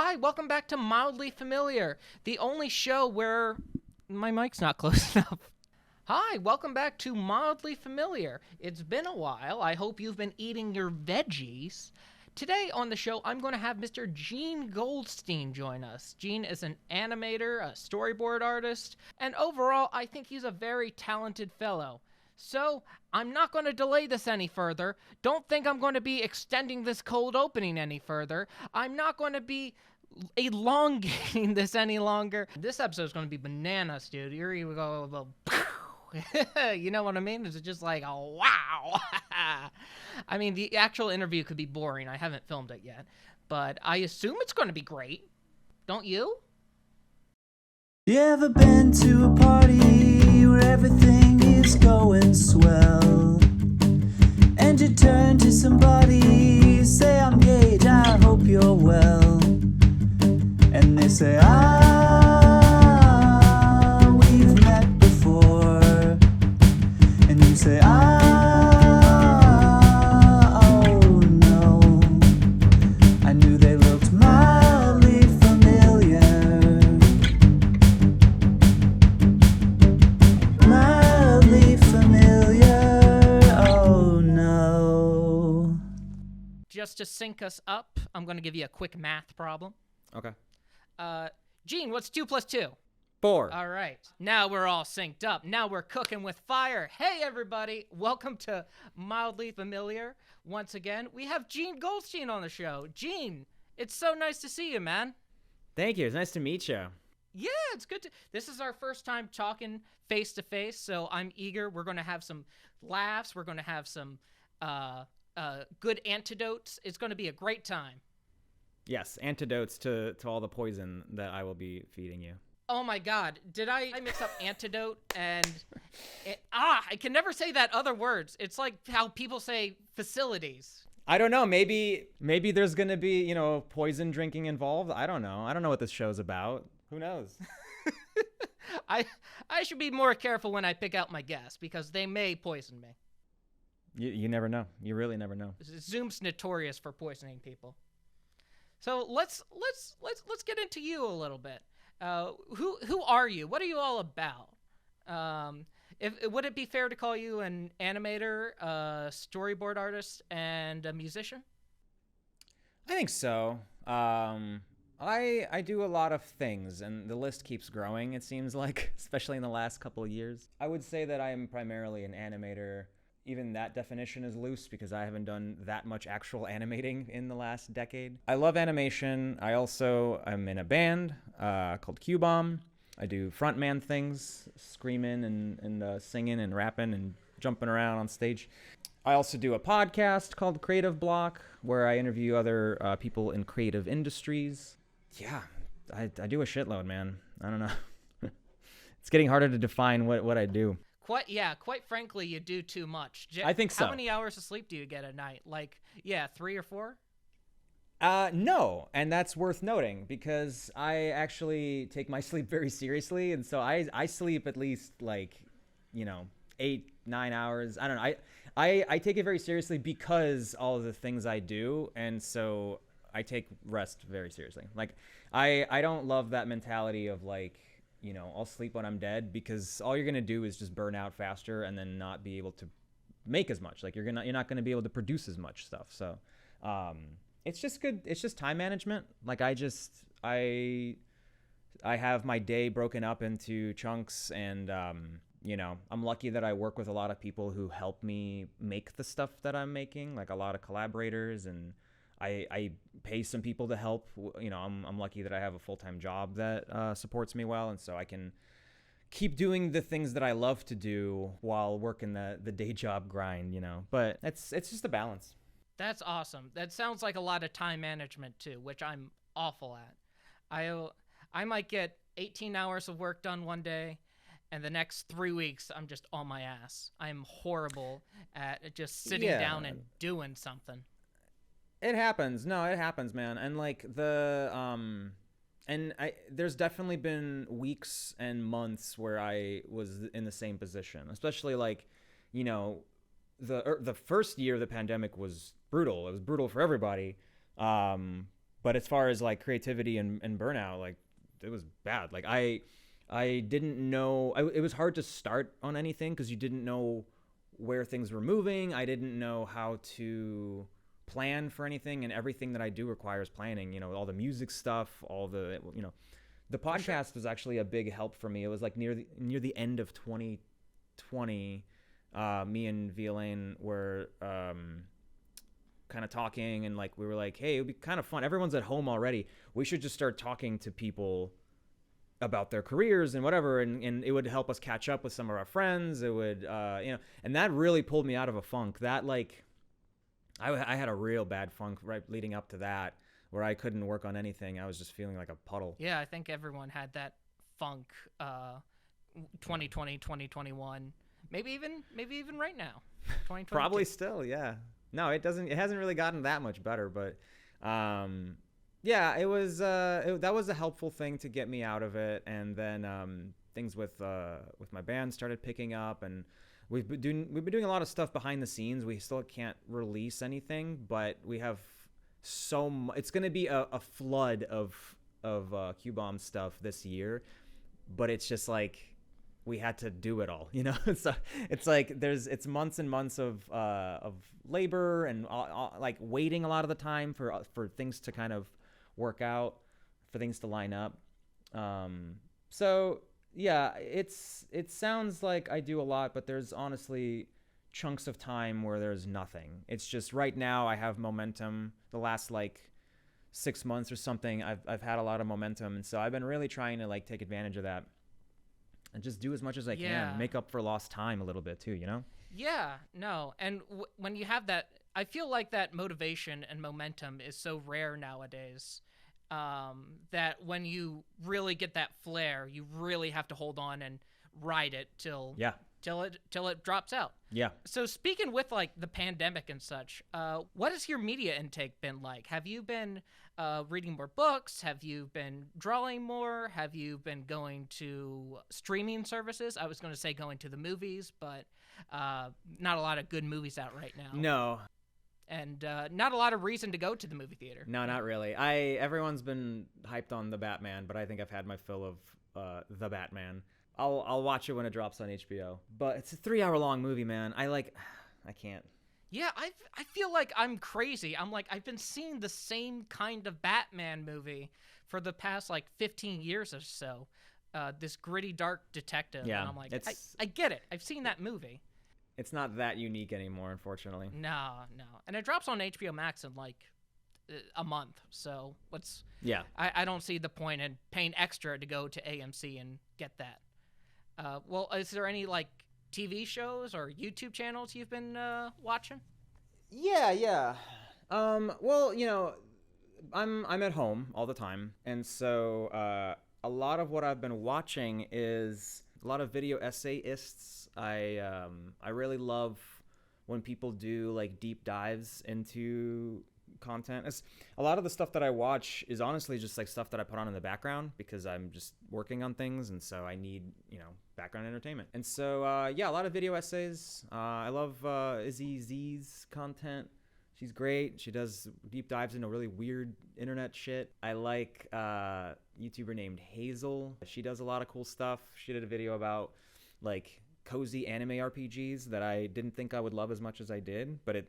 Hi, welcome back to Mildly Familiar, the only show where my mic's not close enough. Hi, welcome back to Mildly Familiar. It's been a while. I hope you've been eating your veggies. Today on the show, I'm going to have Mr. Gene Goldstein join us. Gene is an animator, a storyboard artist, and overall, I think he's a very talented fellow. So, I'm not going to delay this any further. Don't think I'm going to be extending this cold opening any further. I'm not going to be elongating this any longer. This episode is going to be bananas, dude. You're going to go, you know what I mean? It's just like, oh, wow. I mean, the actual interview could be boring. I haven't filmed it yet. But I assume it's going to be great. Don't you? You ever been to a party where everything is going swell? And you turn to somebody, say, I'm Gage, I hope you're well. And they say, we've met before. And you say, oh no, I knew they looked mildly familiar. Mildly familiar, oh no. Just to sync us up, I'm going to give you a quick math problem. Okay. Gene, what's 2 plus 2? 4. All right. Now we're all synced up. Now we're cooking with fire. Hey, everybody. Welcome to Mildly Familiar. Once again, we have Gene Goldstein on the show. Gene, it's so nice to see you, man. Thank you. It's nice to meet you. Yeah, it's good to... This is our first time talking face-to-face, so I'm eager. We're going to have some laughs. We're going to have some good antidotes. It's going to be a great time. Yes, antidotes to all the poison that I will be feeding you. Oh my God, did I mix up antidote and... I can never say that other words. It's like how people say facilities. I don't know. Maybe there's going to be, poison drinking involved. I don't know. I don't know what this show's about. Who knows? I should be more careful when I pick out my guests because they may poison me. You never know. You really never know. Zoom's notorious for poisoning people. So let's get into you a little bit. Who are you? What are you all about? Would it be fair to call you an animator, a storyboard artist, and a musician? I think so. I do a lot of things, and the list keeps growing, it seems like, especially in the last couple of years. I would say that I am primarily an animator. Even that definition is loose because I haven't done that much actual animating in the last decade. I love animation. I also am in a band called Q-Bomb. I do frontman things, screaming and singing and rapping and jumping around on stage. I also do a podcast called Creative Block where I interview other people in creative industries. Yeah, I do a shitload, man. I don't know. It's getting harder to define what I do. Quite frankly, you do too much. I think so. How many hours of sleep do you get a night? 3 or 4? No, and that's worth noting because I actually take my sleep very seriously, and so I sleep at least 8-9 hours. I don't know. I take it very seriously because all of the things I do, and so I take rest very seriously. I don't love that mentality of I'll sleep when I'm dead because all you're going to do is just burn out faster and then not be able to make as much. You're not going to be able to produce as much stuff. So, it's just good. It's just time management. I have my day broken up into chunks and, I'm lucky that I work with a lot of people who help me make the stuff that I'm making, a lot of collaborators, and I pay some people to help. I'm lucky that I have a full-time job that supports me well, and so I can keep doing the things that I love to do while working the day job grind, But it's just a balance. That's awesome. That sounds like a lot of time management too, which I'm awful at. I might get 18 hours of work done one day, and the next 3 weeks I'm just on my ass. I'm horrible at just sitting down and doing something. It happens. No, it happens, man. And there's definitely been weeks and months where I was in the same position, especially the first year of the pandemic was brutal. It was brutal for everybody. But as far as like creativity and burnout, like it was bad. Like I didn't know. It was hard to start on anything because you didn't know where things were moving. I didn't know how to plan for anything, and everything that I do requires planning. You know, all the music stuff, all the the podcast was actually a big help for me. It was like near the end of 2020. Me and Violaine were kind of talking, and like we were like, hey, it would be kind of fun. Everyone's at home already. We should just start talking to people about their careers and whatever, and it would help us catch up with some of our friends. It would and that really pulled me out of a funk. That like I had a real bad funk right leading up to that, where I couldn't work on anything. I was just feeling like a puddle. Yeah, I think everyone had that funk 2020, 2021, maybe even right now. 2022. Probably still, yeah. No, it hasn't really gotten that much better, but yeah, it was that was a helpful thing to get me out of it. And then things with my band started picking up, and we've been doing a lot of stuff behind the scenes. We still can't release anything, but we have it's going to be a flood of Q-Bomb stuff this year, but it's just like we had to do it all, you know. So it's like it's months and months of labor and like waiting a lot of the time for things to kind of work out, for things to line up. So yeah, it sounds like I do a lot, but there's honestly chunks of time where there's nothing. It's just right now I have momentum. The last like 6 months or something, I've had a lot of momentum, and so I've been really trying to like take advantage of that and just do as much as I can, make up for lost time a little bit too, you know? Yeah, no. And when you have that, I feel like that motivation and momentum is so rare nowadays, that when you really get that flare, you really have to hold on and ride it till it drops out. Yeah. So speaking with like the pandemic and such, what has your media intake been like? Have you been reading more books? Have you been drawing more? Have you been going to streaming services? I was going to say going to the movies, but not a lot of good movies out right now. No. And not a lot of reason to go to the movie theater. No, not really. Everyone's been hyped on the Batman, but I think I've had my fill of the Batman. I'll watch it when it drops on HBO, but it's a 3-hour-long movie, man. I can't. Yeah, I feel like I'm crazy. I'm like, I've been seeing the same kind of Batman movie for the past like 15 years or so. This gritty, dark detective. Yeah, and I'm like, I get it. I've seen that movie. It's not that unique anymore, unfortunately. No. And it drops on HBO Max in like a month. So I don't see the point in paying extra to go to AMC and get that. Well, is there any like TV shows or YouTube channels you've been watching? Yeah. Well, you know, I'm at home all the time, and so a lot of what I've been watching is a lot of video essayists. I really love when people do like deep dives into content. A lot of the stuff that I watch is honestly just like stuff that I put on in the background because I'm just working on things, and so I need, you know, background entertainment. And so yeah, a lot of video essays. I love Izzy Z's content. She's great. She does deep dives into really weird internet shit. I like a YouTuber named Hazel. She does a lot of cool stuff. She did a video about like cozy anime RPGs that I didn't think I would love as much as I did, but it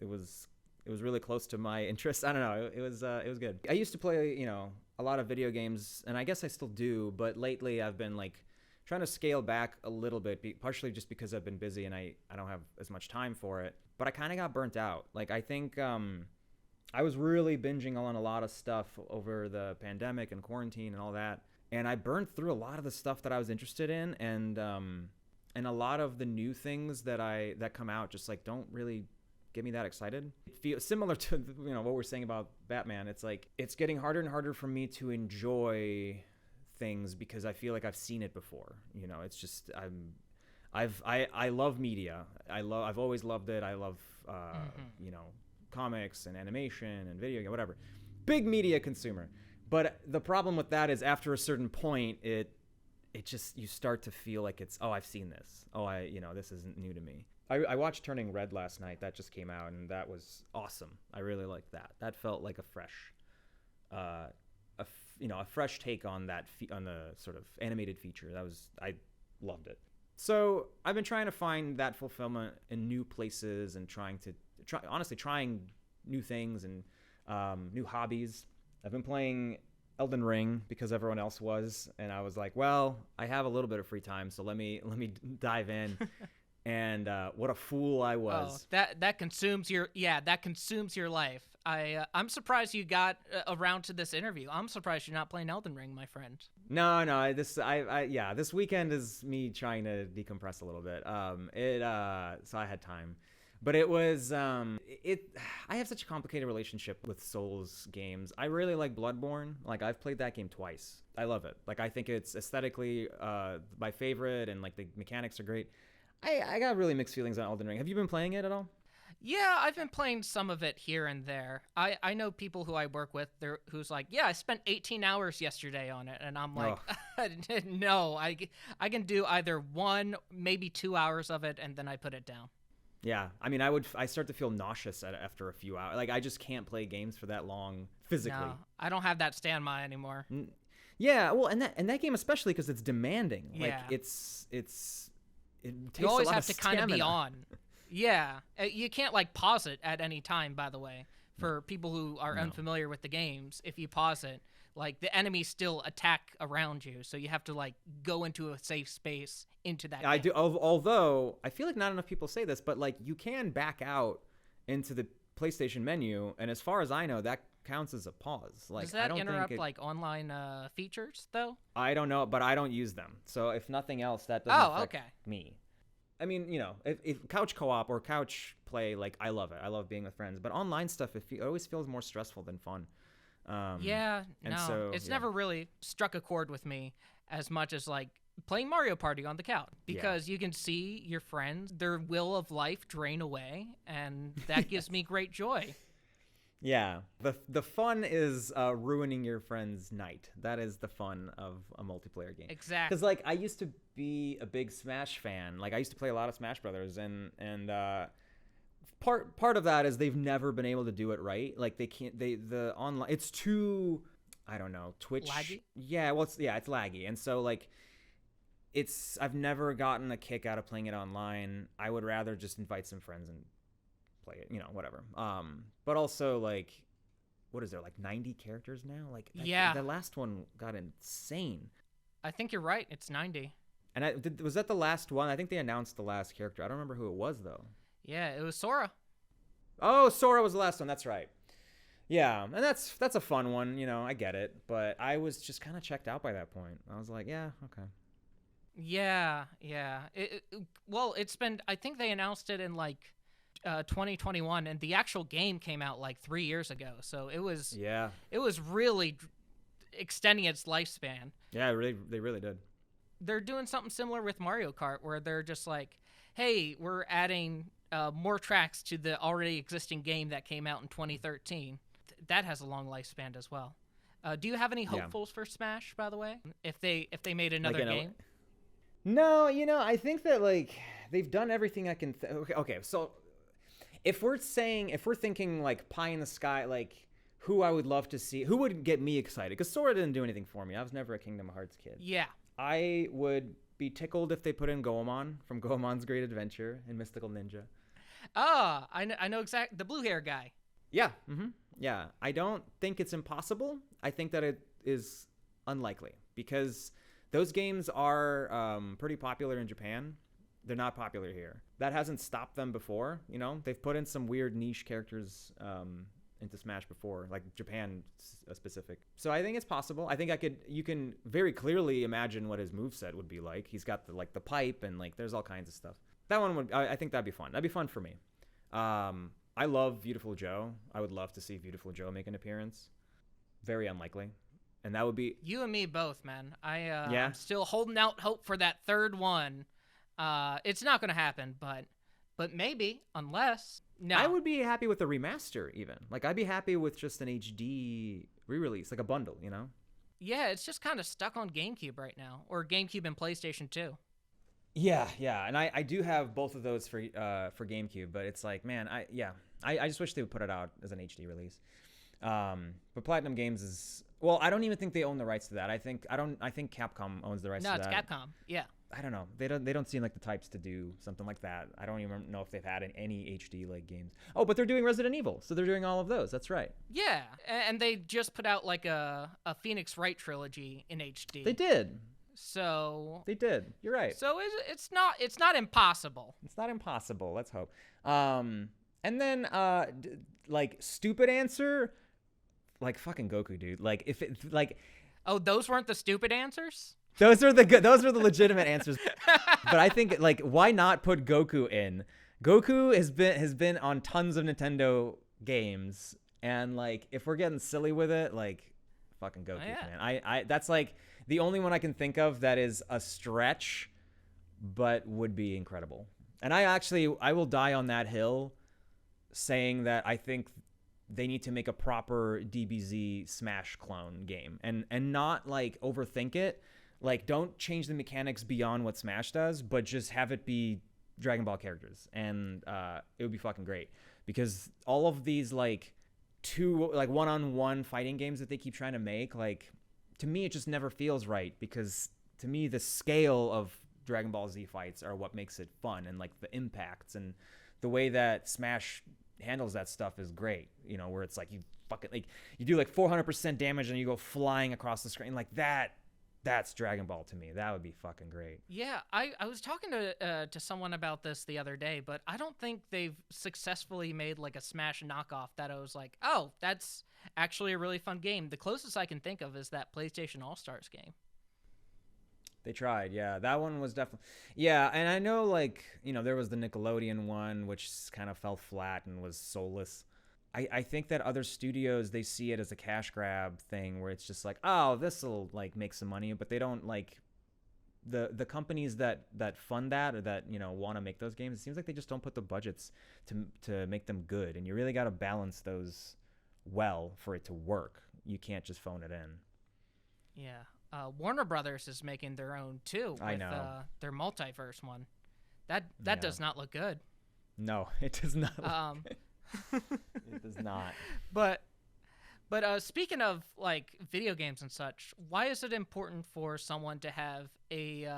was really close to my interests. I don't know. It was good. I used to play, you know, a lot of video games, and I guess I still do, but lately I've been like trying to scale back a little bit, partially just because I've been busy and I don't have as much time for it. But I kind of got burnt out. Like I think I was really binging on a lot of stuff over the pandemic and quarantine and all that, and I burned through a lot of the stuff that I was interested in, and a lot of the new things that come out just like don't really get me that excited. It feels similar to, you know, what we're saying about Batman. It's like it's getting harder and harder for me to enjoy things because I feel like I've seen it before. You know, it's just I love media. I've always loved it. I love you know, comics and animation and video game, whatever. Big media consumer. But the problem with that is after a certain point, it just, you start to feel like it's, oh, I've seen this. Oh, this isn't new to me. I watched Turning Red last night. That just came out, and that was awesome. I really liked that. That felt like a fresh a fresh take on on the sort of animated feature. I loved it. So I've been trying to find that fulfillment in new places and trying new things and new hobbies. I've been playing Elden Ring because everyone else was, and I was like, well, I have a little bit of free time, so let me dive in. And what a fool I was. Oh, that consumes your life. I'm surprised you got around to this interview. I'm surprised you're not playing Elden Ring, my friend. No. This weekend is me trying to decompress a little bit. So I had time, but it was I have such a complicated relationship with Souls games. I really like Bloodborne. Like, I've played that game twice. I love it. Like, I think it's aesthetically my favorite, and like the mechanics are great. I got really mixed feelings on Elden Ring. Have you been playing it at all? Yeah, I've been playing some of it here and there. I know people who I work with who's like, yeah, I spent 18 hours yesterday on it. And I'm like, no, I can do either 1, maybe 2 hours of it, and then I put it down. Yeah, I mean, I start to feel nauseous after a few hours. Like, I just can't play games for that long physically. No, I don't have that stamina anymore. Yeah, well, and that game especially because it's demanding. Like, Yeah. it takes You always a lot have of to kind of be stamina. on. Yeah, you can't like pause it at any time, by the way. For people who are unfamiliar with the games, if you pause it, like, the enemies still attack around you, so you have to like go into a safe space into that I game. do, although I feel like not enough people say this, but like, you can back out into the PlayStation menu, and as far as I know, that counts as a pause. Like, Does that I don't interrupt think like online features though? I don't know, but I don't use them. So if nothing else, that doesn't affect okay. me. I mean, if couch co-op or couch play, like, I love it. I love being with friends. But online stuff, it always feels more stressful than fun. It's never really struck a chord with me as much as like playing Mario Party on the couch, because you can see your friends, their will of life drain away, and that gives me great joy. Yeah, the fun is ruining your friend's night. That is the fun of a multiplayer game. Exactly. Because like, I used to be a big Smash fan. Like, I used to play a lot of Smash Brothers, and part of that is they've never been able to do it right. Like, the online, it's too, I don't know, Twitch. Laggy? Yeah, well, it's laggy, and so like, I've never gotten a kick out of playing it online. I would rather just invite some friends and play it, whatever. But also, like, what is there, like 90 characters now? Like, the last one got insane. I think you're right. It's 90. And was that the last one? I think they announced the last character. I don't remember who it was though. Yeah, it was Sora. Oh, Sora was the last one. That's right. Yeah, and that's a fun one. I get it, but I was just kind of checked out by that point. I was like, yeah, okay. Yeah. It's been. I think they announced it in like 2021, and the actual game came out like 3 years ago. So it was. Yeah. It was really extending its lifespan. Yeah, they really did. They're doing something similar with Mario Kart, where they're just like, hey, we're adding more tracks to the already existing game that came out in 2013. That has a long lifespan as well. Do you have any hopefuls for Smash, by the way? If they made another game? No, I think that like they've done everything I can. Okay, so if we're thinking like pie in the sky, like who I would love to see, who would get me excited? Because Sora didn't do anything for me. I was never a Kingdom Hearts kid. Yeah. I would be tickled if they put in Goemon from Goemon's Great Adventure and Mystical Ninja. Ah, I know exactly, the blue hair guy. Yeah. Mm-hmm. Yeah. I don't think it's impossible. I think that it is unlikely because those games are pretty popular in Japan. They're not popular here. That hasn't stopped them before. They've put in some weird niche characters into Smash before, like Japan specific. So I think it's possible. I think you can very clearly imagine what his moveset would be like. He's got the pipe and like there's all kinds of stuff. That one I think that'd be fun. That'd be fun for me. I love Beautiful Joe. I would love to see Beautiful Joe make an appearance. Very unlikely. And that would be you and me both, man. I'm still holding out hope for that third one. It's not going to happen, but maybe, unless no. I would be happy with a remaster even. Like I'd be happy with just an HD re-release, like a bundle, Yeah, it's just kind of stuck on GameCube right now, or GameCube and PlayStation 2. Yeah, and I do have both of those for GameCube, but it's like, man, I just wish they would put it out as an HD release. But Platinum Games is, well, I don't even think they own the rights to that. I think Capcom owns the rights No, to it's that. Capcom. Yeah. I don't know. They don't seem like the types to do something like that. I don't even know if they've had any HD like games. Oh, but they're doing Resident Evil, so they're doing all of those. That's right. Yeah, and they just put out like a Phoenix Wright trilogy in HD. They did. So They did. You're right. So it's not impossible. It's not impossible. Let's hope. And then like stupid answer, like fucking Goku, dude. Like if it like. Oh, those weren't the stupid answers? Those are the legitimate answers. But I think like why not put Goku in? Goku has been on tons of Nintendo games, and like if we're getting silly with it, like fucking Goku, man. I that's like the only one I can think of that is a stretch, but would be incredible. And I will die on that hill, saying that I think they need to make a proper DBZ Smash clone game, and not like overthink it. Like, don't change the mechanics beyond what Smash does, but just have it be Dragon Ball characters, and it would be fucking great. Because all of these like one-on-one fighting games that they keep trying to make, like to me, it just never feels right. Because to me, the scale of Dragon Ball Z fights are what makes it fun, and like the impacts and the way that Smash handles that stuff is great. You know, where it's like you fucking like you do like 400% damage and you go flying across the screen like that. That's Dragon Ball to me. That would be fucking great. Yeah, I was talking to someone about this the other day, but I don't think they've successfully made like a Smash knockoff that I was like, oh, that's actually a really fun game. The closest I can think of is that PlayStation All-Stars game. They tried, yeah. That one was definitely... Yeah, and I know, like, you know, there was the Nickelodeon one, which kind of fell flat and was soulless. I think that other studios, they see it as a cash grab thing where it's just like, oh, this will like make some money, but they don't like the companies that fund that or that, you know, want to make those games. It seems like they just don't put the budgets to make them good, and you really got to balance those well for it to work. You can't just phone it in. Yeah, Warner Brothers is making their own too. With, I know their multiverse one. That does not look good. No, it does not. Look good. It does not. But speaking of like video games and such, why is it important for someone to have a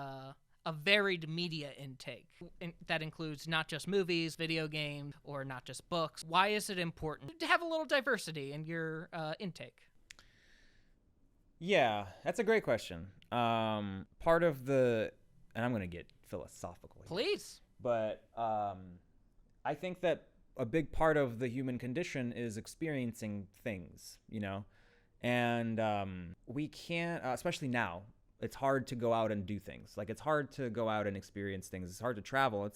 varied media intake that includes not just movies, video games, or not just books? Why is it important to have a little diversity in your intake? Yeah, that's a great question. Part of the, and I'm gonna get philosophical here, Please. but I think that a big part of the human condition is experiencing things, you know, and we can't, especially now, it's hard to go out and do things. Like, it's hard to go out and experience things. It's hard to travel.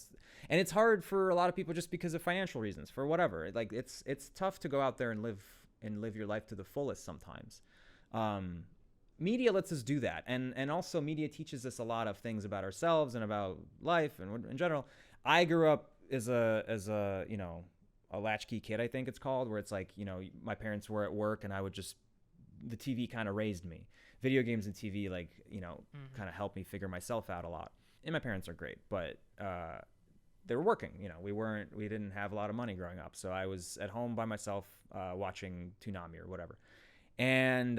It's hard for a lot of people just because of financial reasons, for whatever. Like, it's tough to go out there and live your life to the fullest sometimes. Media lets us do that, and also media teaches us a lot of things about ourselves and about life and in general. I grew up as a you know, a latchkey kid, I think it's called, where it's like, you know, my parents were at work and I would just, the TV kind of raised me. Video games and TV, like, you know, kind of helped me figure myself out a lot. And my parents are great, but they were working. You know, we didn't have a lot of money growing up, so I was at home by myself watching Toonami or whatever. And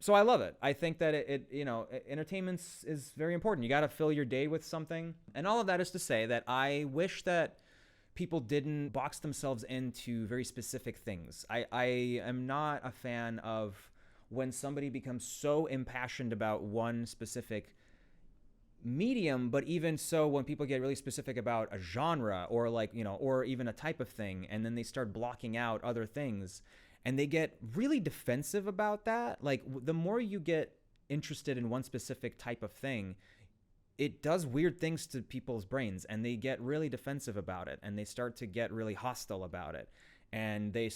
so I love it. I think that it you know, entertainment is very important. You got to fill your day with something. And all of that is to say that I wish that people didn't box themselves into very specific things. I am not a fan of when somebody becomes so impassioned about one specific medium, but even so, when people get really specific about a genre or like, you know, or even a type of thing, and then they start blocking out other things, and they get really defensive about that. Like, the more you get interested in one specific type of thing, it does weird things to people's brains, and they get really defensive about it, and they start to get really hostile about it, and people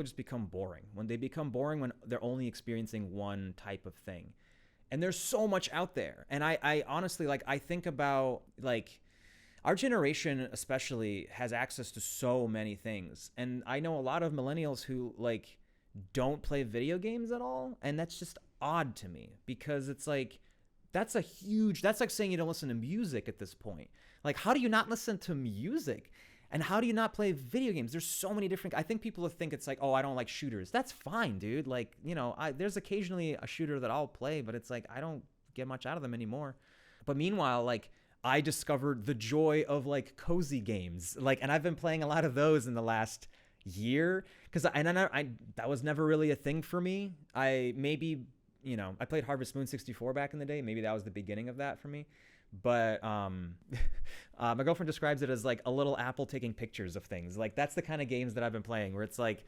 just become boring. When they become boring, when they're only experiencing one type of thing. And there's so much out there. And I honestly, like, I think about, like, our generation especially has access to so many things. And I know a lot of millennials who, like, don't play video games at all, and that's just odd to me, because it's like that's like saying you don't listen to music at this point. Like, how do you not listen to music? And how do you not play video games? There's so many different. I think people think it's like, oh, I don't like shooters. That's fine, dude. Like, you know, there's occasionally a shooter that I'll play, but it's like I don't get much out of them anymore. But meanwhile, like, I discovered the joy of like cozy games, like, and I've been playing a lot of those in the last year because that was never really a thing for me. I played Harvest Moon 64 back in the day. Maybe that was the beginning of that for me. But my girlfriend describes it as like a little apple taking pictures of things. Like that's the kind of games that I've been playing, where it's like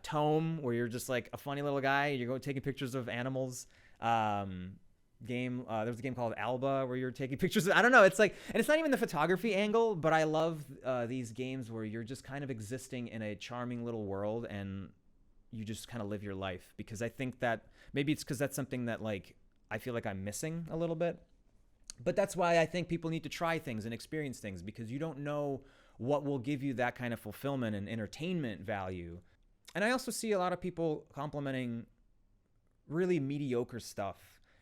Tome, where you're just like a funny little guy. You're going taking pictures of animals. There's a game called Alba where you're taking pictures. I don't know. It's like, and it's not even the photography angle, but I love these games where you're just kind of existing in a charming little world and you just kind of live your life. Because I think that maybe it's because that's something that like I feel like I'm missing a little bit. But that's why I think people need to try things and experience things, because you don't know what will give you that kind of fulfillment and entertainment value. And I also see a lot of people complimenting really mediocre stuff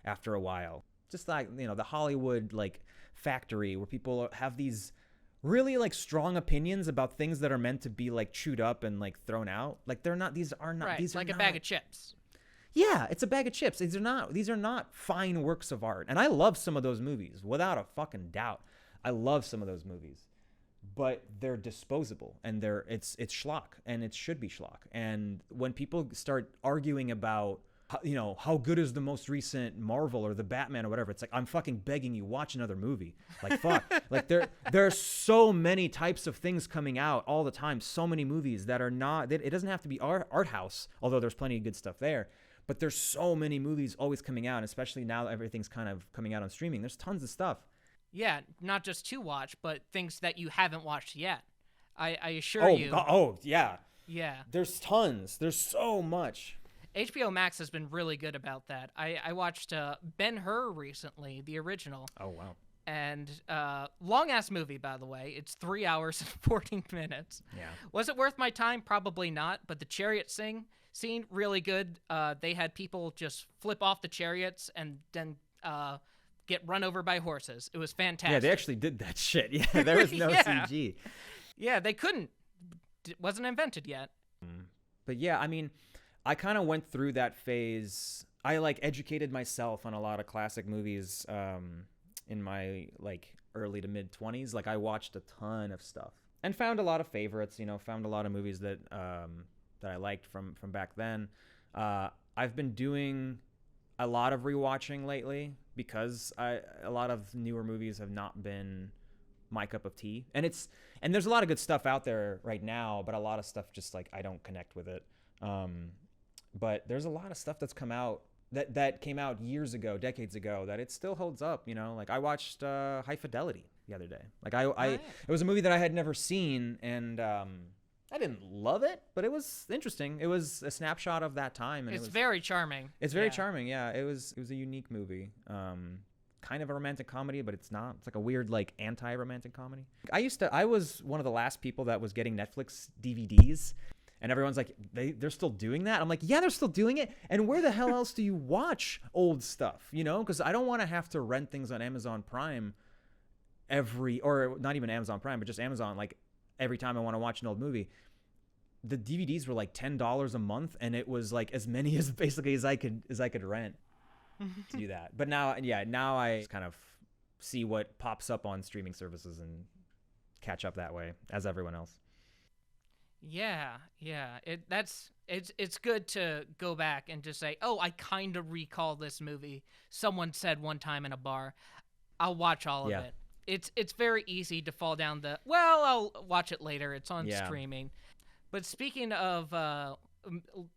after a while. Just like, you know, the Hollywood like factory where people have these really like strong opinions about things that are meant to be like chewed up and like thrown out. Like these are not like a bag of chips. Yeah, it's a bag of chips. These are not fine works of art. And I love some of those movies, without a fucking doubt. I love some of those movies. But they're disposable, and it's schlock, and it should be schlock. And when people start arguing about, you know, how good is the most recent Marvel or the Batman or whatever, it's like, I'm fucking begging you, watch another movie. Like, fuck. Like, there are so many types of things coming out all the time. So many movies that are not, it doesn't have to be art house, although there's plenty of good stuff there. But there's so many movies always coming out, especially now everything's kind of coming out on streaming. There's tons of stuff. Yeah, not just to watch, but things that you haven't watched yet. I assure you. Oh, yeah. Yeah. There's tons. There's so much. HBO Max has been really good about that. I watched Ben-Hur recently, the original. Oh, wow. And long-ass movie, by the way. It's 3 hours and 14 minutes. Yeah. Was it worth my time? Probably not. But the chariot scene, really good. They had people just flip off the chariots and then get run over by horses. It was fantastic. Yeah, they actually did that shit. Yeah, there was no CG. Yeah, they couldn't. It wasn't invented yet. But yeah, I mean, I kind of went through that phase. I like educated myself on a lot of classic movies in my like early to mid 20s. Like I watched a ton of stuff and found a lot of favorites, you know, found a lot of movies that I liked from back then. I've been doing a lot of rewatching lately because a lot of newer movies have not been my cup of tea. And there's a lot of good stuff out there right now, but a lot of stuff just like I don't connect with it. But there's a lot of stuff that's come out that came out years ago, decades ago, that it still holds up, you know? Like I watched High Fidelity the other day. Like it was a movie that I had never seen, and I didn't love it, but it was interesting. It was a snapshot of that time, and it's very charming. It's very charming. Yeah, it was a unique movie. Kind of a romantic comedy, but it's not. It's like a weird like anti-romantic comedy. I was one of the last people that was getting Netflix DVDs. And everyone's like, they're still doing that? I'm like, yeah, they're still doing it. And where the hell else do you watch old stuff? You know, because I don't want to have to rent things on Amazon Prime or not even Amazon Prime, but just Amazon, like every time I want to watch an old movie. The DVDs were like $10 a month, and it was like as many as basically as I could rent to do that. But now I just kind of see what pops up on streaming services and catch up that way as everyone else. Yeah. It's good to go back and just say, oh, I kind of recall this movie. Someone said one time in a bar. I'll watch all of it. It's very easy to fall down I'll watch it later. It's on streaming. But speaking of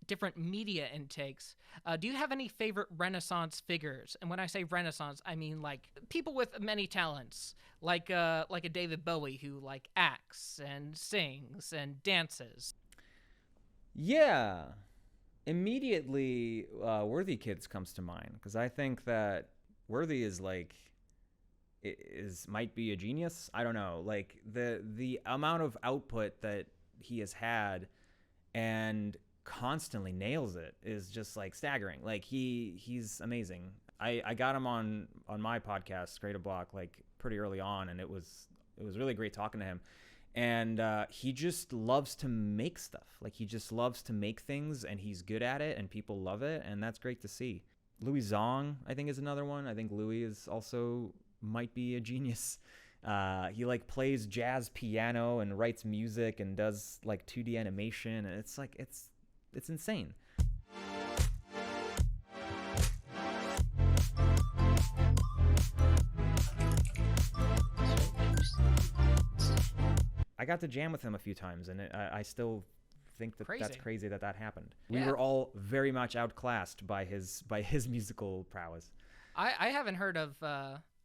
different media intakes, do you have any favorite Renaissance figures? And when I say Renaissance, I mean like people with many talents, like a David Bowie who like acts and sings and dances. Yeah, immediately Worthikids comes to mind, because I think that Worthy might be a genius. I don't know, like the amount of output that he has had and constantly nails it is just like staggering. Like he's amazing. I got him on my podcast, Creative Block, like pretty early on, and it was really great talking to him. And he just loves to make stuff. Like, he just loves to make things, and he's good at it, and people love it, and that's great to see. Louie Zong, I think, is another one. I think Louie is also might be a genius. He like plays jazz piano and writes music and does like 2D animation, and it's like it's insane. I got to jam with him a few times, and I still think that that's crazy that happened. We were all very much outclassed by his musical prowess. I haven't heard of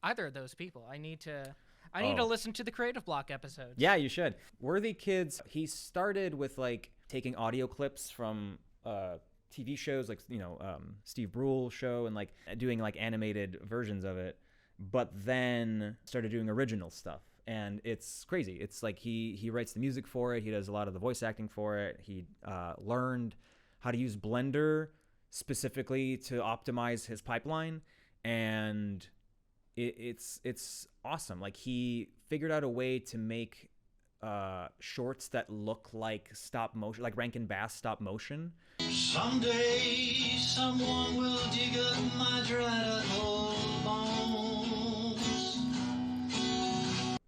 either of those people. I need to listen to the Creative Block episodes. Yeah, you should. Worthikids, he started with like taking audio clips from TV shows like Steve Brule show and like doing like animated versions of it, but then started doing original stuff. And it's crazy. It's like he writes the music for it. He does a lot of the voice acting for it. He learned how to use Blender specifically to optimize his pipeline, and it's awesome. Like, he figured out a way to make shorts that look like stop motion, like Rankin Bass stop motion. Someday someone will dig up my dried up old bones.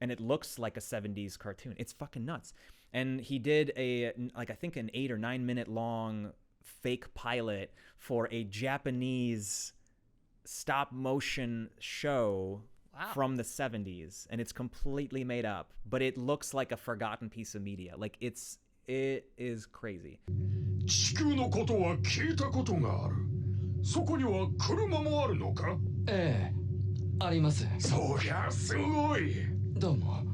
And it looks like a 70s cartoon. It's fucking nuts. And he did I think an 8 or 9 minute long fake pilot for a Japanese stop motion show from the 70s. And it's completely made up, but it looks like a forgotten piece of media. Like, it is crazy. 地球のことは聞いたことがある。そこには車もあるのか？ええ、あります。そりゃすごい。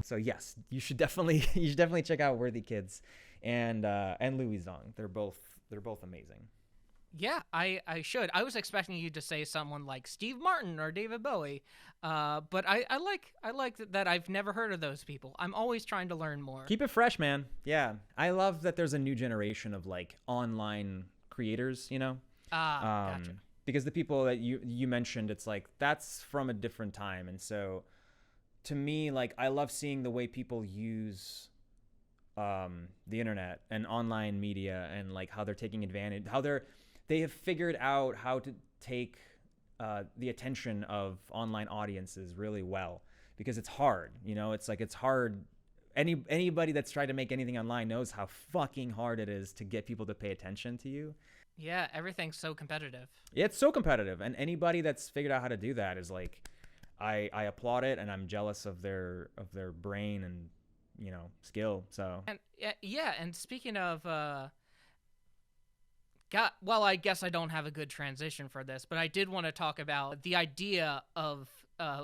So yes, you should definitely check out Worthikids and Louie Zong. They're both amazing. Yeah, I should. I was expecting you to say someone like Steve Martin or David Bowie, but I like that I've never heard of those people. I'm always trying to learn more. Keep it fresh, man. Yeah, I love that there's a new generation of like online creators. Gotcha. Because the people that you mentioned, it's like that's from a different time, and so. To me, like, I love seeing the way people use the internet and online media, and like how they're taking advantage, how they have figured out how to take the attention of online audiences really well, because it's hard. It's hard. Anybody that's tried to make anything online knows how fucking hard it is to get people to pay attention to you. Yeah, everything's so competitive. It's so competitive, and anybody that's figured out how to do that is like, I applaud it, and I'm jealous of their brain and skill. So and and speaking of I guess I don't have a good transition for this, but I did want to talk about the idea of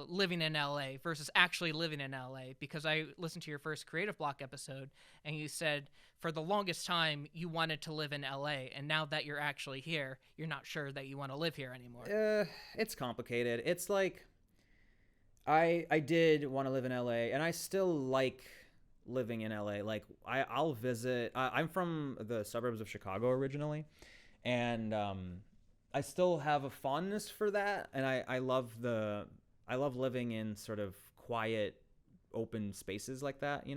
living in LA versus actually living in LA, because I listened to your first Creative Block episode, and you said for the longest time you wanted to live in LA, and now that you're actually here, you're not sure that you want to live here anymore. It's complicated. It's like, I did want to live in LA, and I still like living in LA. Like, I'll visit. I'm from the suburbs of Chicago originally, and I still have a fondness for that, and I love living in sort of quiet, open spaces like that,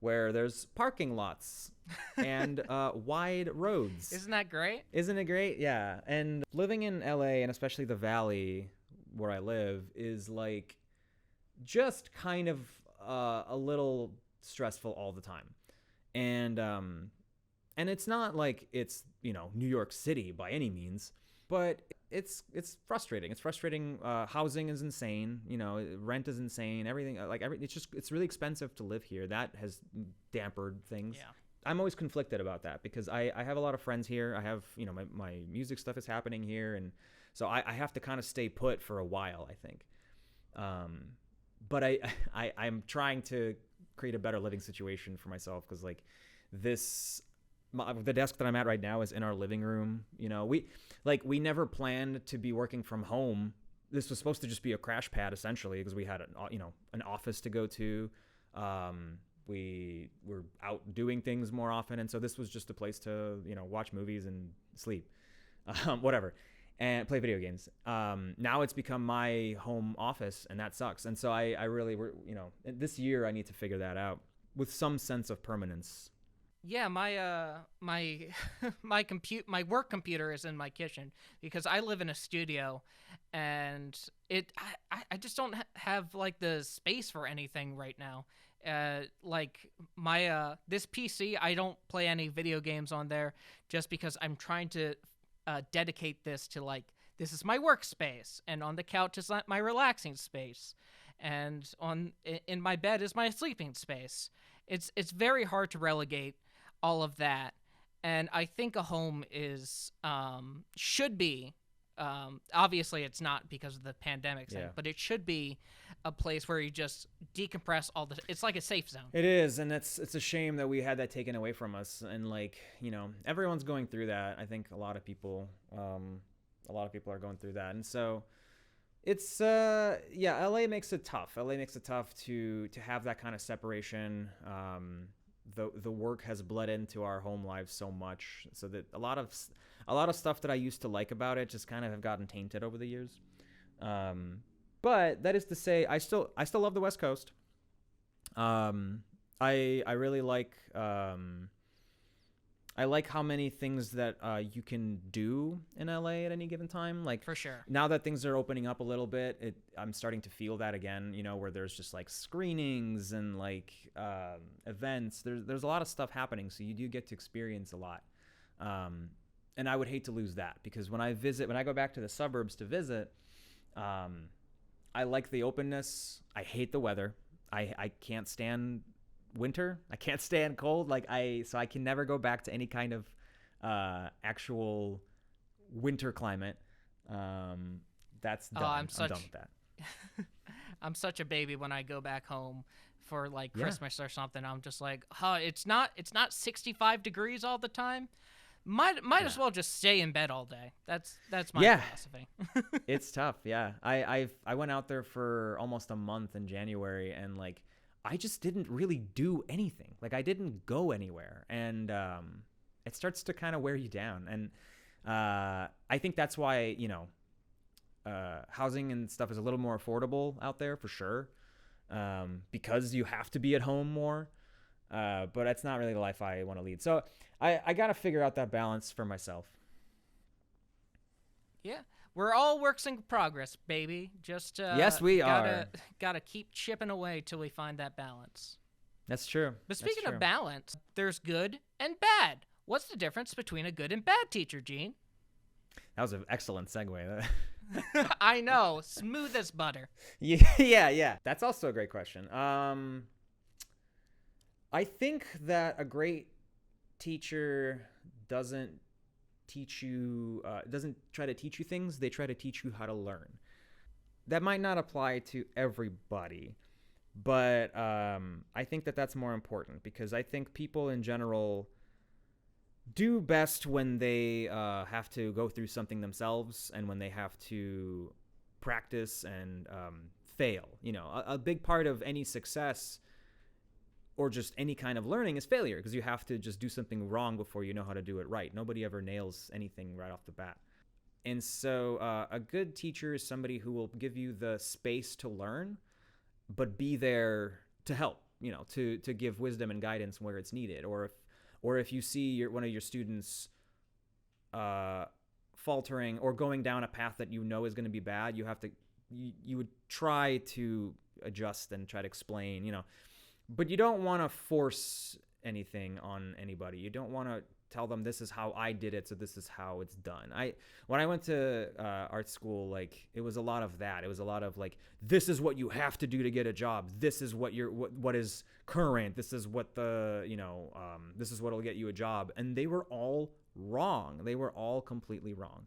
where there's parking lots and wide roads. Isn't that great? Isn't it great? Yeah. And living in LA, and especially the Valley where I live, is like just kind of a little stressful all the time. And it's not like it's, New York City by any means, but it's frustrating. It's frustrating. Housing is insane. Rent is insane. Everything, it's really expensive to live here. That has dampened things. Yeah. I'm always conflicted about that, because I have a lot of friends here. I have, my music stuff is happening here. And so I have to kind of stay put for a while, I think. But I'm trying to create a better living situation for myself, because like the desk that I'm at right now is in our living room. We never planned to be working from home. This was supposed to just be a crash pad essentially, because we had an office to go to. We were out doing things more often, and so this was just a place to watch movies and sleep, whatever. And play video games. Now it's become my home office, and that sucks. And so I really, this year I need to figure that out. with some sense of permanence. Yeah, my my work computer is in my kitchen because I live in a studio, and I just don't have like the space for anything right now. Like my this PC, I don't play any video games on there just because I'm trying to dedicate this to, like, this is my workspace, and on the couch is my relaxing space, and in my bed is my sleeping space. It's very hard to relegate all of that, and I think a home is should be, obviously it's not because of the pandemic thing, but it should be a place where you just decompress it's like a safe zone. It is, and it's a shame that we had that taken away from us, and like, you know, everyone's going through that. I think a lot of people are going through that, and so it's LA makes it tough. LA makes it tough to have that kind of separation. The work has bled into our home lives so much, so that a lot of stuff that I used to like about it just kind of have gotten tainted over the years. But that is to say, I still love the West Coast. I really like I like how many things that you can do in LA at any given time. Like, for sure. Now that things are opening up a little bit, I'm starting to feel that again, you know, where there's just like screenings and like events. There's a lot of stuff happening, so you do get to experience a lot. And I would hate to lose that, because when I go back to the suburbs to visit, I like the openness. I hate the weather. I can't stand winter. I can't stand cold. So I can never go back to any kind of actual winter climate. That's done. I'm done with that. I'm such a baby when I go back home for like Christmas or something. I'm just like, it's not 65 degrees all the time. Might as well just stay in bed all day. That's my philosophy. It's tough. Yeah. I went out there for almost a month in January, and like, I just didn't really do anything. Like, I didn't go anywhere, and it starts to kind of wear you down. And I think that's why, you know, housing and stuff is a little more affordable out there for sure, because you have to be at home more. But that's not really the life I want to lead. So I got to figure out that balance for myself. Yeah. We're all works in progress, baby. Just yes, we are. Gotta keep chipping away till we find that balance. That's true. But speaking of balance, there's good and bad. What's the difference between a good and bad teacher, Gene? That was an excellent segue. I know, smooth as butter. Yeah. That's also a great question. I think that a great teacher doesn't try to teach you things. They try to teach you how to learn. That might not apply to everybody, but I think that that's more important, because I think people in general do best when they have to go through something themselves, and when they have to practice and fail. You know, a big part of any success or just any kind of learning is failure, because you have to just do something wrong before you know how to do it right. Nobody ever nails anything right off the bat. And so a good teacher is somebody who will give you the space to learn, but be there to help, you know, to give wisdom and guidance where it's needed. Or if you see one of your students faltering or going down a path that you know is going to be bad, you would try to adjust and try to explain, you know. But you don't want to force anything on anybody. You don't want to tell them, this is how I did it, so this is how it's done. When I went to art school, like, it was a lot of that. It was a lot of like, this is what you have to do to get a job. This is what is current. This is what this is what'll get you a job. And they were all wrong. They were all completely wrong.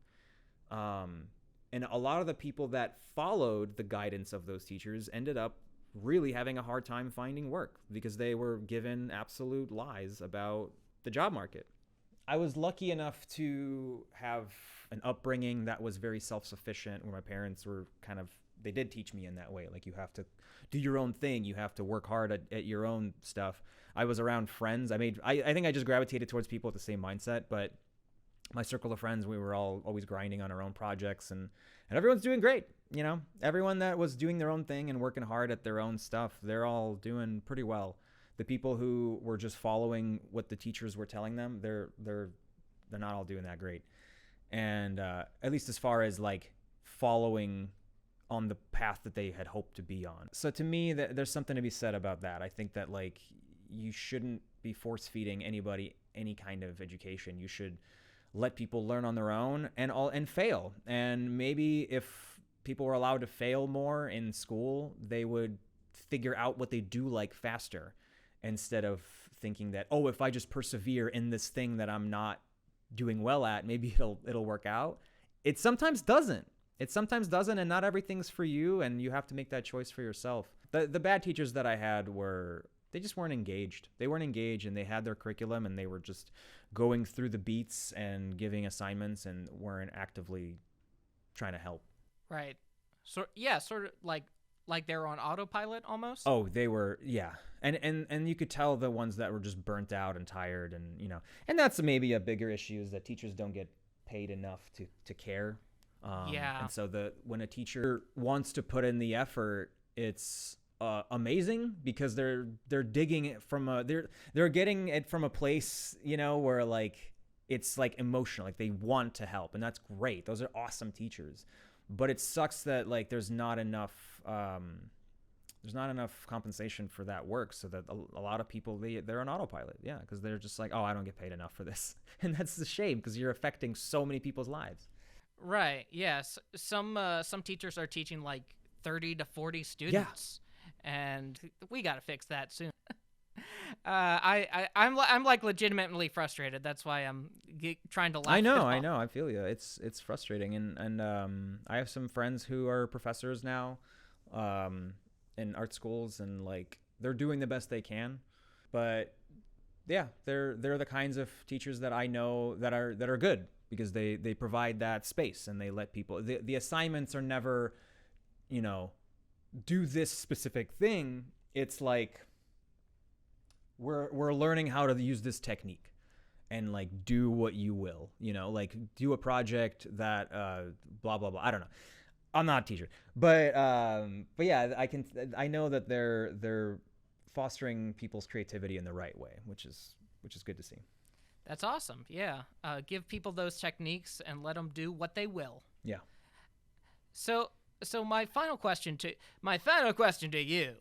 And a lot of the people that followed the guidance of those teachers ended up really having a hard time finding work, because they were given absolute lies about the job market. I was lucky enough to have an upbringing that was very self-sufficient, where my parents were they did teach me in that way. Like, you have to do your own thing. You have to work hard at your own stuff. I was around friends. I think I just gravitated towards people with the same mindset, but my circle of friends, we were all always grinding on our own projects, and everyone's doing great. You know, everyone that was doing their own thing and working hard at their own stuff, they're all doing pretty well. The people who were just following what the teachers were telling them, they're not all doing that great. And at least as far as like following on the path that they had hoped to be on. So to me, there's something to be said about that. I think that like you shouldn't be force feeding anybody any kind of education. You should let people learn on their own and fail. And maybe if people were allowed to fail more in school, they would figure out what they do like faster, instead of thinking that, oh, if I just persevere in this thing that I'm not doing well at, maybe it'll work out. It sometimes doesn't. And not everything's for you, and you have to make that choice for yourself. The bad teachers that I had they just weren't engaged. They weren't engaged, and they had their curriculum, and they were just going through the beats and giving assignments and weren't actively trying to help. Right. So yeah, sort of like they were on autopilot almost. Oh, they were, yeah. And you could tell the ones that were just burnt out and tired, and and that's maybe a bigger issue, is that teachers don't get paid enough to care. Yeah. And so when a teacher wants to put in the effort, it's amazing, because they're digging it from they're getting it from a place, where like it's like emotional, like they want to help, and that's great. Those are awesome teachers. But it sucks that like there's not enough compensation for that work, so that a lot of people they're on autopilot, yeah, because they're just like, oh, I don't get paid enough for this, and that's a shame, because you're affecting so many people's lives. Right. Yes. Some teachers are teaching like 30 to 40 students, and we got to fix that soon. I'm like legitimately frustrated. That's why I'm trying to laugh. I know. I feel you. It's frustrating, and I have some friends who are professors now, in art schools, and like they're doing the best they can, but yeah, they're the kinds of teachers that I know that are good, because they provide that space, and they let people. The assignments are never, do this specific thing. It's like we're learning how to use this technique, and like do what you will, like do a project that blah blah blah. I don't know. I'm not a teacher, but yeah, I know that they're fostering people's creativity in the right way, which is good to see. That's awesome. Yeah. Give people those techniques and let them do what they will. Yeah. So my final question to you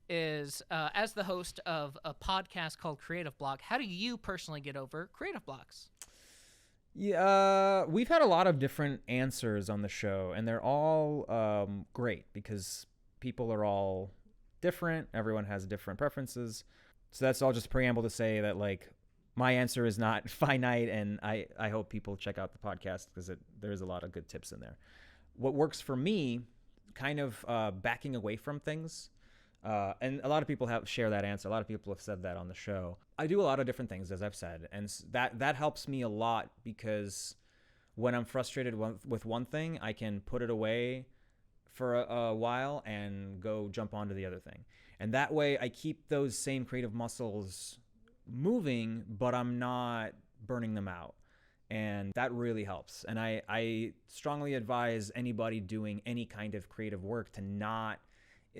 is, as the host of a podcast called Creative Block, how do you personally get over creative blocks? Yeah, we've had a lot of different answers on the show, and they're all great, because people are all different. Everyone has different preferences. So that's all just preamble to say that like my answer is not finite, and I hope people check out the podcast, because there's a lot of good tips in there. What works for me, kind of backing away from things. And a lot of people share that answer. A lot of people have said that on the show. I do a lot of different things, as I've said, and that helps me a lot, because when I'm frustrated with one thing, I can put it away for a while and go jump onto the other thing. And that way I keep those same creative muscles moving, but I'm not burning them out. And that really helps. And I strongly advise anybody doing any kind of creative work to not.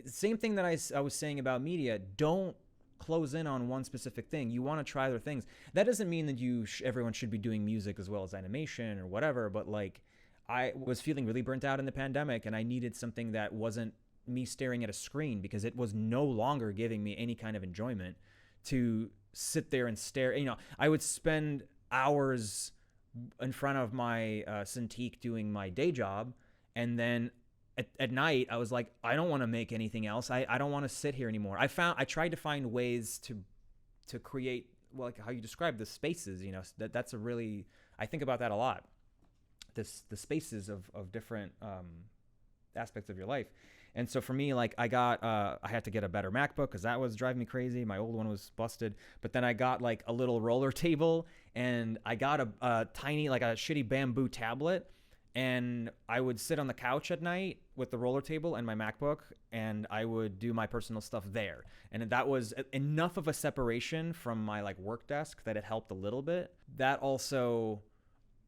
Same thing that I was saying about media. Don't close in on one specific thing. You want to try other things. That doesn't mean that everyone should be doing music as well as animation or whatever. But like, I was feeling really burnt out in the pandemic, and I needed something that wasn't me staring at a screen, because it was no longer giving me any kind of enjoyment to sit there and stare. I would spend hours in front of my Cintiq doing my day job, and then at night I was like, I don't want to make anything else. I don't want to sit here anymore. I tried to find ways to create, well, like how you describe the spaces, that's a really, I think about that a lot. The spaces of different aspects of your life. And so for me, like I had to get a better MacBook, because that was driving me crazy. My old one was busted. But then I got like a little roller table, and I got a tiny, like a shitty bamboo tablet. And I would sit on the couch at night with the roller table and my MacBook, and I would do my personal stuff there. And that was enough of a separation from my like work desk that it helped a little bit. That also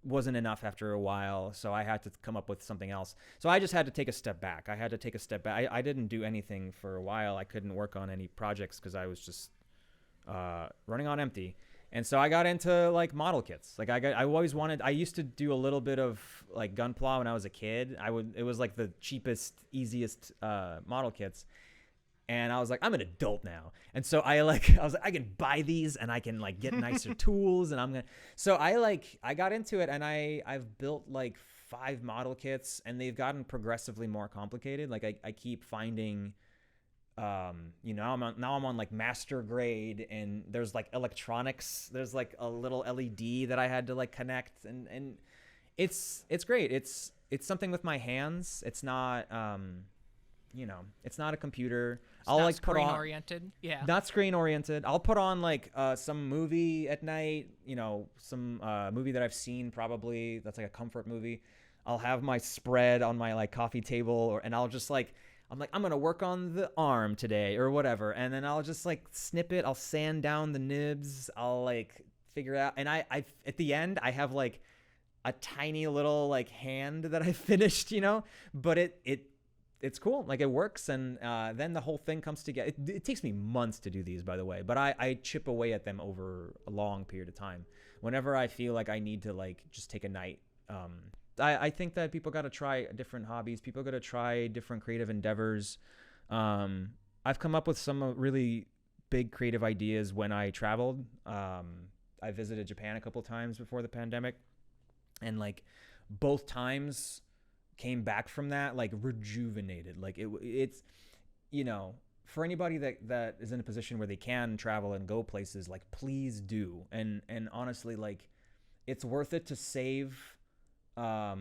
wasn't enough after a while, so I had to come up with something else. So I just had to take a step back. I didn't do anything for a while. I couldn't work on any projects because I was just running on empty. And so I got into like model kits. Like I used to do a little bit of like Gunpla when I was a kid. It was like the cheapest, easiest model kits. And I was like, I'm an adult now. And so I was like, I can buy these and I can like get nicer tools and so I got into it and I've built like 5 model kits and they've gotten progressively more complicated. Like I keep finding, now I'm on like master grade and there's like electronics. There's like a little LED that I had to like connect and it's great. It's something with my hands. It's not, it's not a computer. I'll not like screen oriented. Yeah. Not screen oriented. I'll put on like some movie at night, some movie that I've seen probably that's like a comfort movie. I'll have my spread on my like coffee table and I'll just like, I'm going to work on the arm today or whatever. And then I'll just like snip it. I'll sand down the nibs. I'll like figure it out. And I at the end, I have like a tiny little like hand that I finished, but it's cool. Like it works. And then the whole thing comes together. It takes me months to do these, by the way, but I chip away at them over a long period of time. Whenever I feel like I need to like just take a night. I think that people got to try different hobbies. People got to try different creative endeavors. I've come up with some really big creative ideas when I traveled. I visited Japan a couple times before the pandemic. And like both times came back from that like rejuvenated. Like it's for anybody that is in a position where they can travel and go places, like please do. And honestly, like it's worth it to save a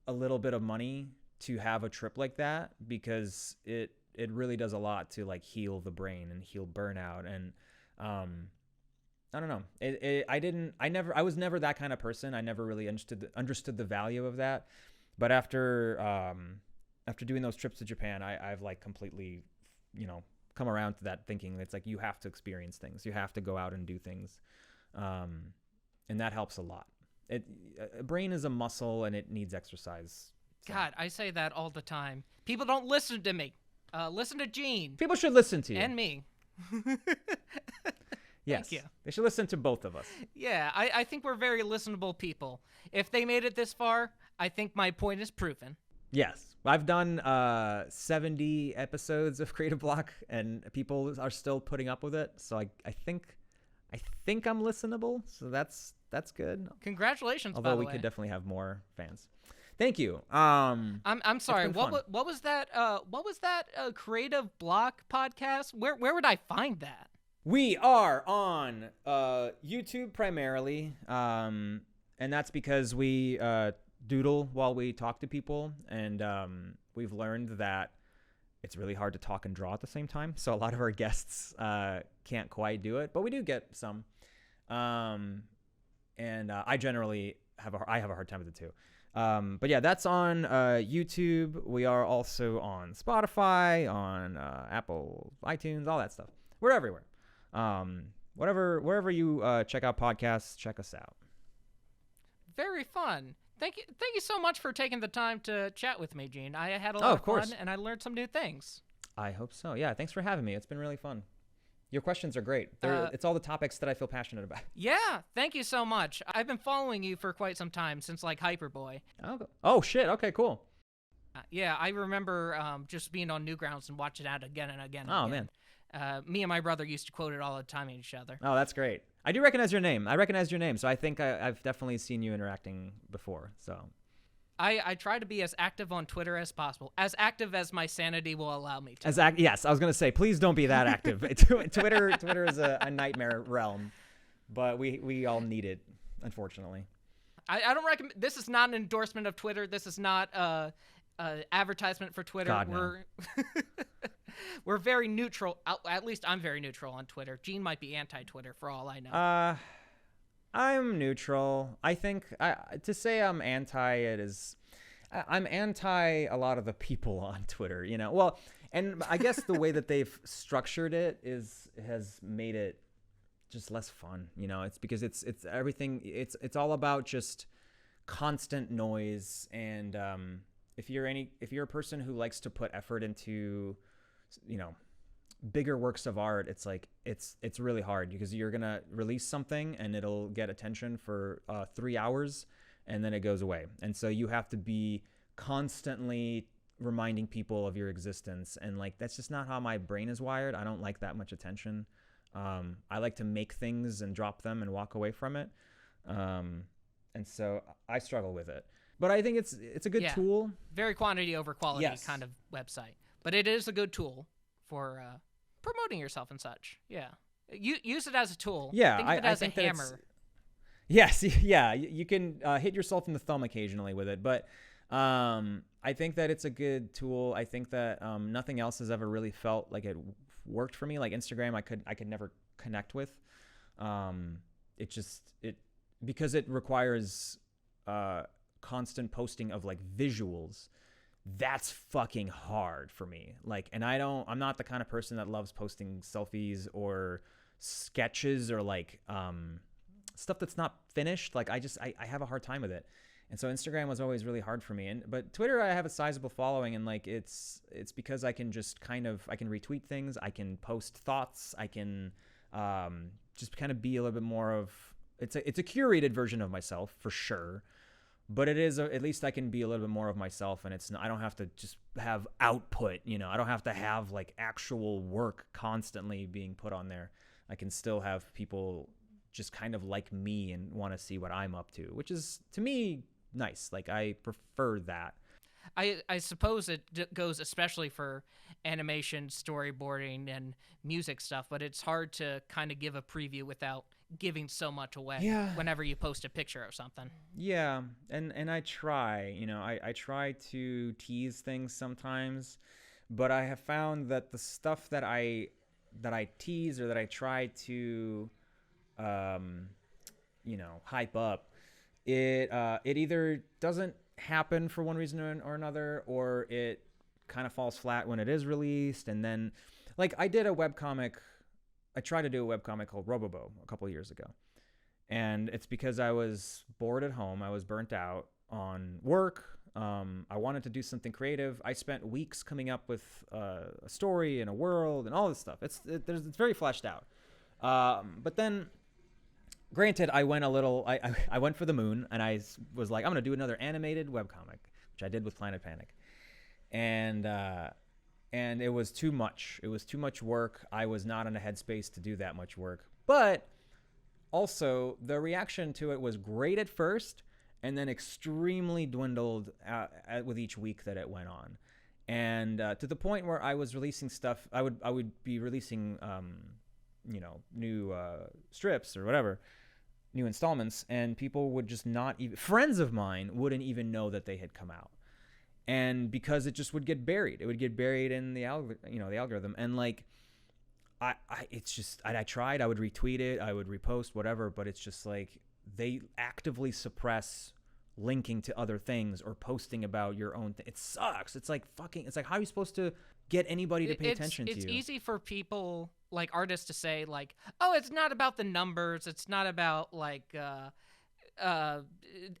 little bit of money to have a trip like that, because it really does a lot to like heal the brain and heal burnout. And I don't know. I was never that kind of person. I never really understood the value of that. But after doing those trips to Japan, I've like completely, come around to that thinking. It's like you have to experience things. You have to go out and do things, and that helps a lot. A brain is a muscle and it needs exercise. So. God, I say that all the time. People don't listen to me. Listen to Gene. People should listen to you. And me. Yes. Thank you. They should listen to both of us. Yeah, I think we're very listenable people. If they made it this far, I think my point is proven. Yes. I've done 70 episodes of Creative Block and people are still putting up with it. So I think I'm listenable. So that's good. Congratulations, Although by the we way. could definitely have more fans. Thank you. I'm sorry. What was that? What was that Creative Block podcast? Where would I find that? We are on YouTube primarily, and that's because we doodle while we talk to people, and we've learned that it's really hard to talk and draw at the same time. So a lot of our guests can't quite do it, but we do get some. And I generally have a hard time with it too. But yeah, that's on YouTube. We are also on Spotify, on Apple, iTunes, all that stuff. We're everywhere. Wherever you check out podcasts, check us out. Very fun. Thank you so much for taking the time to chat with me, Gene. I had a lot of fun, and I learned some new things. I hope so. Yeah, thanks for having me. It's been really fun. Your questions are great. It's all the topics that I feel passionate about. Yeah, thank you so much. I've been following you for quite some time, since like Hyperboy. Oh shit. Okay, cool. Yeah, I remember just being on Newgrounds and watching that again and again. Oh man. Me and my brother used to quote it all the time at each other. Oh, that's great. I do recognize your name. So I think I've definitely seen you interacting before. So I try to be as active on Twitter as possible, as active as my sanity will allow me to. Yes, I was gonna say, please don't be that active. Twitter is a nightmare realm, but we all need it, unfortunately. I don't recommend. This is not an endorsement of Twitter. This is not advertisement for Twitter. God, no. We're very neutral. At least I'm very neutral on Twitter. Gene might be anti-Twitter for all I know. I'm neutral. I think to say I'm anti it is, I'm anti a lot of the people on Twitter, Well, and I guess the way that they've structured it has made it just less fun. It's because it's everything. It's all about just constant noise. And if you're a person who likes to put effort into, bigger works of art, it's like it's really hard because you're gonna release something and it'll get attention for 3 hours and then it goes away. And so you have to be constantly reminding people of your existence, and like that's just not how my brain is wired. I don't like that much attention. I like to make things and drop them and walk away from it. And so I struggle with it. But I think it's a good tool. Very quantity over quality kind of website. But it is a good tool for promoting yourself and such. Yeah. Use it as a tool. Yeah. Think of it as a hammer. Yes. Yeah. You can hit yourself in the thumb occasionally with it. But I think that it's a good tool. I think that nothing else has ever really felt like it worked for me. Like Instagram, I could never connect with. Because it requires constant posting of like visuals. That's fucking hard for me. Like, and I'm not the kind of person that loves posting selfies or sketches or like stuff that's not finished. Like I have a hard time with it. And so Instagram was always really hard for me. But Twitter, I have a sizable following, and like it's because I can just I can retweet things, I can post thoughts, I can just kind of be a little bit more of it's a curated version of myself for sure. But it is at least I can be a little bit more of myself, and I don't have to just have output, I don't have to have like actual work constantly being put on there. I can still have people just kind of like me and want to see what I'm up to, which is to me nice. Like I prefer that. I suppose it goes especially for animation, storyboarding, and music stuff, but it's hard to kind of give a preview without giving so much away whenever you post a picture of something. Yeah, and I try, I try to tease things sometimes, but I have found that the stuff that I tease or that I try to hype up, it either doesn't happen for one reason or another, or it kind of falls flat when it is released. And then like I tried to do a webcomic called Robobo a couple of years ago, and it's because I was bored at home. I was burnt out on work. I wanted to do something creative. I spent weeks coming up with a story and a world and all this stuff. It's very fleshed out. But then granted, I went I went for the moon, and I was like, I'm going to do another animated webcomic, which I did with Planet Panic. And it was too much. It was too much work. I was not in a headspace to do that much work. But also, the reaction to it was great at first, and then extremely dwindled with each week that it went on. And to the point where I was releasing stuff, I would be releasing new strips or whatever, new installments, and people would just not even, friends of mine wouldn't even know that they had come out. And because it just would get buried. It would get buried in the algorithm. And like, I tried, I would retweet it, I would repost, whatever, but it's just like, they actively suppress linking to other things or posting about your own thing. It sucks. It's like how are you supposed to get anybody to pay attention to you? It's easy for people, like artists, to say like, oh, it's not about the numbers. It's not about like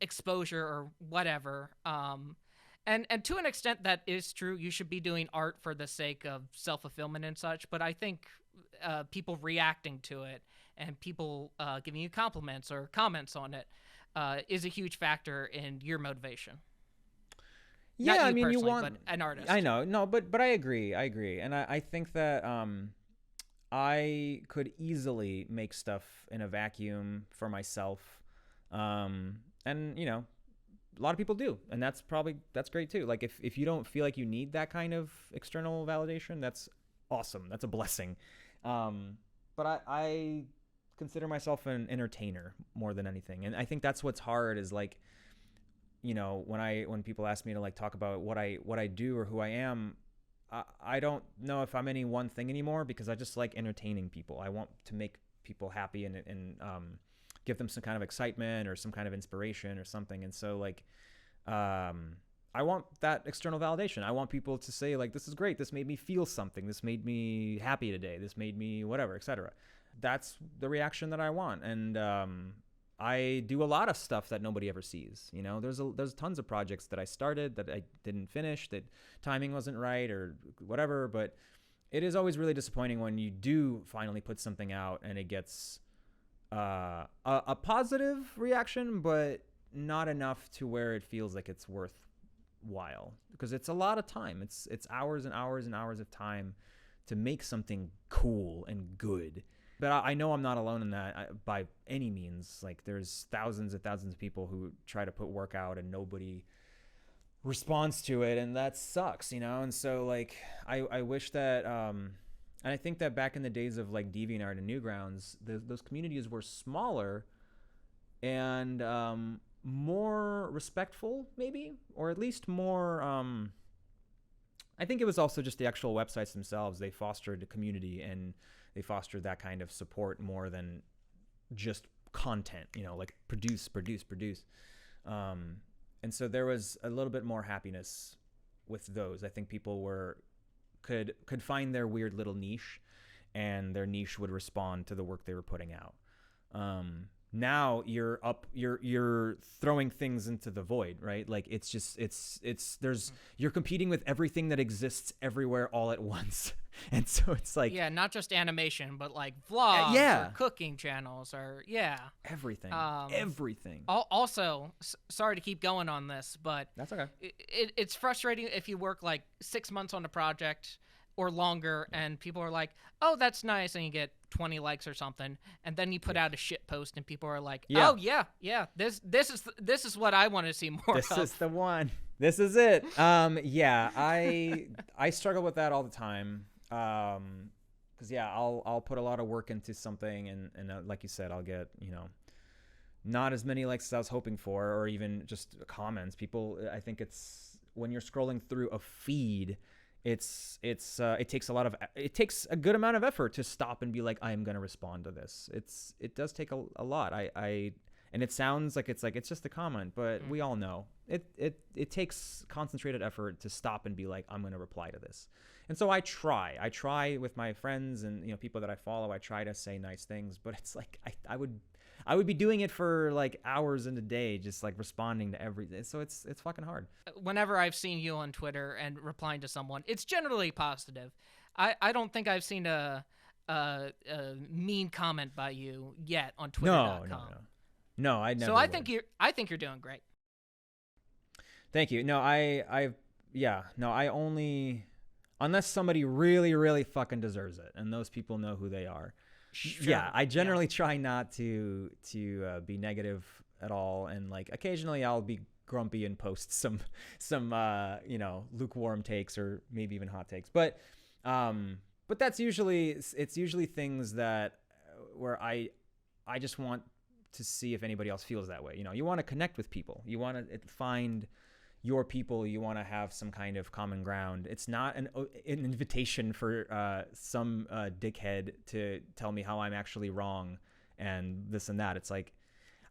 exposure or whatever. And to an extent that is true. You should be doing art for the sake of self-fulfillment and such. But I think people reacting to it and people giving you compliments or comments on it is a huge factor in your motivation. Yeah, I mean, you want but an artist. I know, no, but I agree, and I think that I could easily make stuff in a vacuum for myself, and a lot of people do, and that's great too. Like if you don't feel like you need that kind of external validation, that's awesome. That's a blessing. But I consider myself an entertainer more than anything, and I think that's what's hard is like, when people ask me to like talk about what I do or who I am, I don't know if I'm any one thing anymore, because I just like entertaining people. I want to make people happy and give them some kind of excitement or some kind of inspiration or something. And so like, I want that external validation. I want people to say like, this is great. This made me feel something. This made me happy today. This made me whatever, etc. That's the reaction that I want. And I do a lot of stuff that nobody ever sees. There's tons of projects that I started that I didn't finish, that timing wasn't right or whatever. But it is always really disappointing when you do finally put something out and it gets a positive reaction, but not enough to where it feels like it's worthwhile, because it's a lot of time. It's hours and hours and hours of time to make something cool and good. But I know I'm not alone in that by any means. Like, there's thousands and thousands of people who try to put work out and nobody responds to it, and that sucks, you know? And so, like, I wish that, and I think that back in the days of, like, DeviantArt and Newgrounds, those communities were smaller and more respectful, maybe, or at least more, I think it was also just the actual websites themselves. They fostered a community and they fostered that kind of support more than just content, you know, like produce. And so there was a little bit more happiness with those. I think people could find their weird little niche, and their niche would respond to the work they were putting out. Now you're throwing things into the void, right? Like, you're competing with everything that exists everywhere all at once. And so it's like, yeah, not just animation, but like vlogs, or cooking channels, or everything. Also, sorry to keep going on this, but that's okay. It's frustrating if you work like 6 months on a project or longer, and people are like, "Oh, that's nice," and you get 20 likes or something, and then you put out a shit post, and people are like, "Oh yeah, this is what I want to see more of. This is the one. This is it." I struggle with that all the time. Because I'll put a lot of work into something, and like you said, I'll get, you know, not as many likes as I was hoping for, or even just comments. People, I think it's when you're scrolling through a feed, it takes a good amount of effort to stop and be like, I am going to respond to this. It does take a lot. And it sounds like it's just a comment, but we all know it takes concentrated effort to stop and be like, I'm going to reply to this. And so I try with my friends and, you know, people that I follow. I try to say nice things, but it's like I would be doing it for like hours in a day, just like responding to everything. So it's fucking hard. Whenever I've seen you on Twitter and replying to someone, it's generally positive. I don't think I've seen a mean comment by you yet on Twitter.com. No, I never. So I think you're doing great. Thank you. No, I only, unless somebody really, really fucking deserves it, and those people know who they are. Sure. Yeah, I generally try not to be negative at all, and like occasionally I'll be grumpy and post some you know, lukewarm takes or maybe even hot takes. But that's usually things that where I just want to see if anybody else feels that way. You know, you want to connect with people. You want to find your people. You want to have some kind of common ground. It's not an invitation for some dickhead to tell me how I'm actually wrong and this and that. It's like,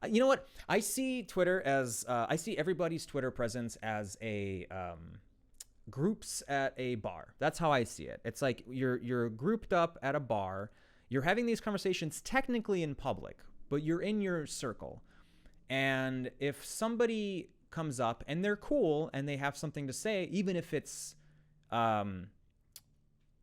you know what? I see Twitter as I see everybody's Twitter presence as a groups at a bar. That's how I see it. It's like you're grouped up at a bar. You're having these conversations technically in public, but you're in your circle. And if somebody comes up and they're cool and they have something to say, even if it's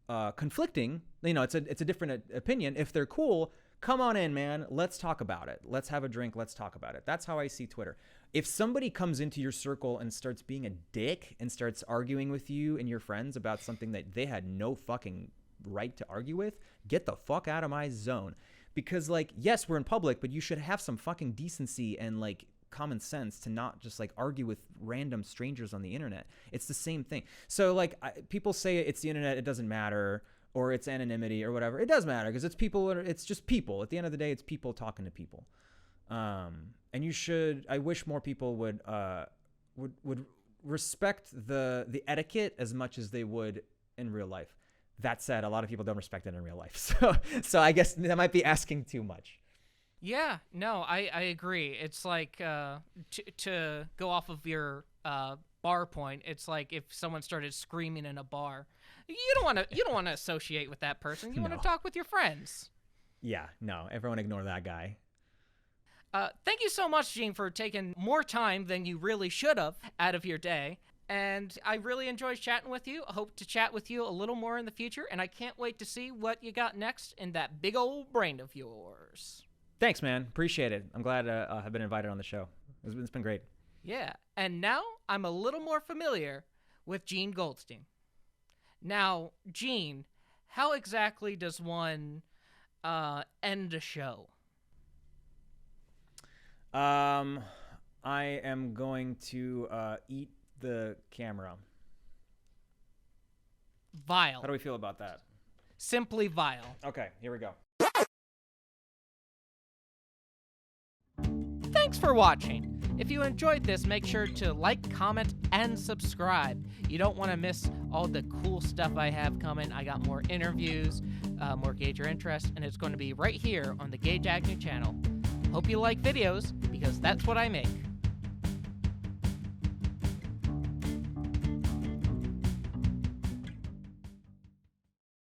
conflicting, you know, it's a different opinion. If they're cool, come on in, man. Let's talk about it. Let's have a drink. Let's talk about it. That's how I see Twitter. If somebody comes into your circle and starts being a dick and starts arguing with you and your friends about something that they had no fucking right to argue with, get the fuck out of my zone. Because, like, yes, we're in public, but you should have some fucking decency and, like, common sense to not just, like, argue with random strangers on the internet. It's the same thing. So, like, people say it's the internet, it doesn't matter, or it's anonymity or whatever. It does matter because it's people. It's just people. At the end of the day, it's people talking to people. And you should. I wish more people would respect the etiquette as much as they would in real life. That said, a lot of people don't respect it in real life. So I guess that might be asking too much. Yeah, no, I agree. It's like to go off of your bar point. It's like if someone started screaming in a bar, you don't want to associate with that person. You want to talk with your friends. Yeah, no, everyone ignore that guy. Thank you so much, Gene, for taking more time than you really should have out of your day. And I really enjoyed chatting with you. I hope to chat with you a little more in the future, and I can't wait to see what you got next in that big old brain of yours. Thanks, man. Appreciate it. I'm glad I've been invited on the show. It's been great. Yeah, and now I'm a little more familiar with Gene Goldstein. Now, Gene, how exactly does one end a show? I am going to eat the camera. Vile. How do we feel about that? Simply vile. Okay, here we go. Thanks for watching. If you enjoyed this, make sure to like, comment, and subscribe. You don't want to miss all the cool stuff I have coming. I got more interviews, more Gauge Your Interest, and it's going to be right here on the Gage Agnew channel. Hope you like videos, because that's what I make.